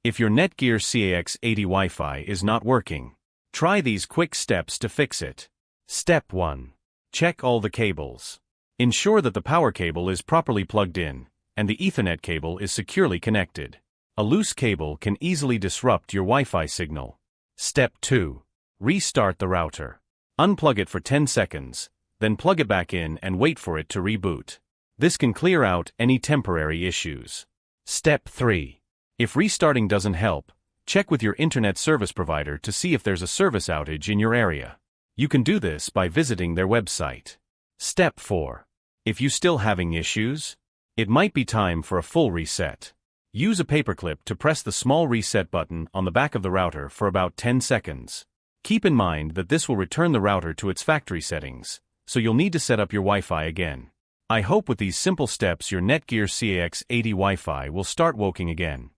If your NETGEAR CAX80 Wi-Fi is not working, try these quick steps to fix it. Step 1. Check all the cables. Ensure that the power cable is properly plugged in, and the Ethernet cable is securely connected. A loose cable can easily disrupt your Wi-Fi signal. Step 2. Restart the router. Unplug it for 10 seconds, then plug it back in and wait for it to reboot. This can clear out any temporary issues. Step 3. If restarting doesn't help, check with your internet service provider to see if there's a service outage in your area. You can do this by visiting their website. Step 4. If you're still having issues, it might be time for a full reset. Use a paperclip to press the small reset button on the back of the router for about 10 seconds. Keep in mind that this will return the router to its factory settings, so you'll need to set up your Wi-Fi again. I hope with these simple steps your NETGEAR CAX80 Wi-Fi will start working again.